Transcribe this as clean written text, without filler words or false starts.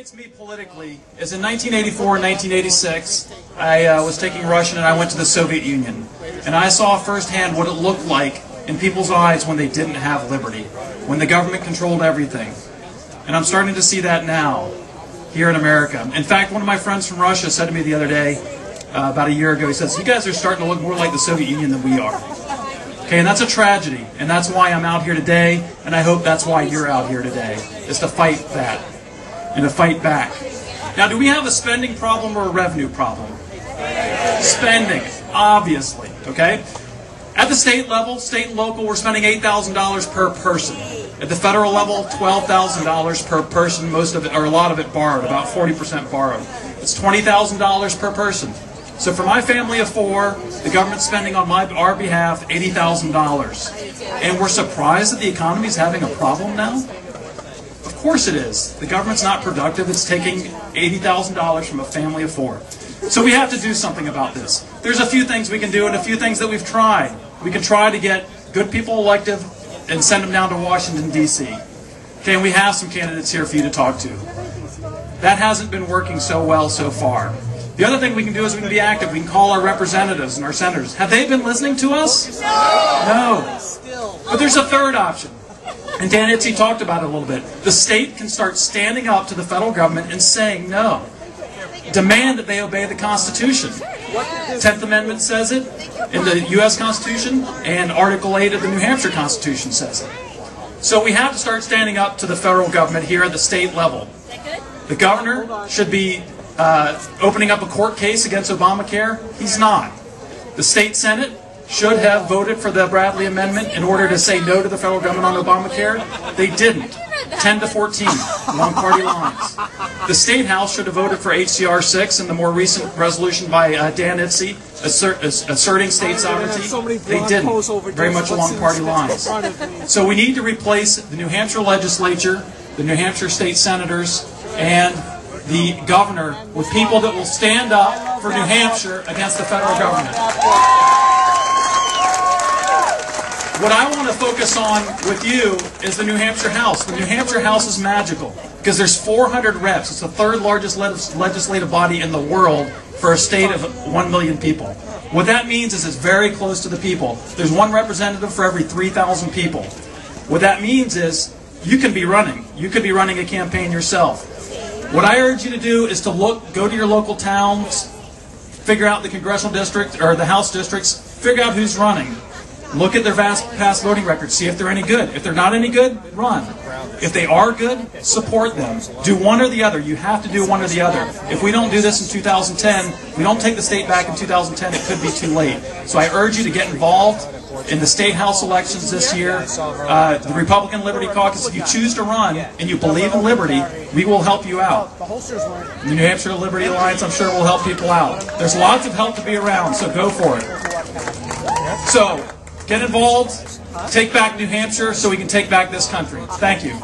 frustrates me politically is in 1984 and 1986, I was taking Russian and I went to the Soviet Union. And I saw firsthand what it looked like in people's eyes when they didn't have liberty, when the government controlled everything. And I'm starting to see that now, here in America. In fact, one of my friends from Russia said to me the other day, about a year ago, he says, "You guys are starting to look more like the Soviet Union than we are." Okay, and that's a tragedy, and that's why I'm out here today, and I hope that's why you're out here today, is to fight that, and to fight back. Now, do we have a spending problem or a revenue problem? Spending, obviously, okay? At the state level, state and local, we're spending $8,000 per person. At the federal level, $12,000 per person, most of it, or a lot of it borrowed, about 40% borrowed. It's $20,000 per person. So for my family of 4, the government's spending on our behalf $80,000. And we're surprised that the economy is having a problem now? Of course it is. The government's not productive. It's taking $80,000 from a family of 4. So we have to do something about this. There's a few things we can do and a few things that we've tried. We can try to get good people elected and send them down to Washington, D.C. Okay, and we have some candidates here for you to talk to. That hasn't been working so well so far. The other thing we can do is we can be active. We can call our representatives and our senators. Have they been listening to us? No. But there's a third option. And Dan Itzy talked about it a little bit. The state can start standing up to the federal government and saying no. Demand that they obey the Constitution. 10th Amendment says it in the U.S. Constitution, and Article 8 of the New Hampshire Constitution says it. So we have to start standing up to the federal government here at the state level. The governor should be opening up a court case against Obamacare. He's not. The state Senate should have voted for the Bradley Amendment in order to say no to the federal government on Obamacare. They didn't. 10 to 14, along party lines. The State House should have voted for HCR 6 and the more recent resolution by Dan Itzy asserting state sovereignty. They didn't, very much along party lines. So we need to replace the New Hampshire legislature, the New Hampshire state senators, and the governor with people that will stand up for New Hampshire against the federal government. What I want to focus on with you is the New Hampshire House. The New Hampshire House is magical because there's 400 reps. It's the third largest legislative body in the world for a state of 1 million people. What that means is it's very close to the people. There's one representative for every 3,000 people. What that means is you can be running. You could be running a campaign yourself. What I urge you to do is to go to your local towns, figure out the congressional district or the House districts, figure out who's running. Look at their past voting records, see if they're any good. If they're not any good, run. If they are good, support them. Do one or the other. You have to do one or the other. If we don't do this in 2010, if we don't take the state back in 2010, it could be too late. So I urge you to get involved in the state house elections this year. The Republican Liberty Caucus, if you choose to run and you believe in liberty, we will help you out. The New Hampshire Liberty Alliance, I'm sure, will help people out. There's lots of help to be around, so go for it. So, get involved, take back New Hampshire so we can take back this country. Thank you.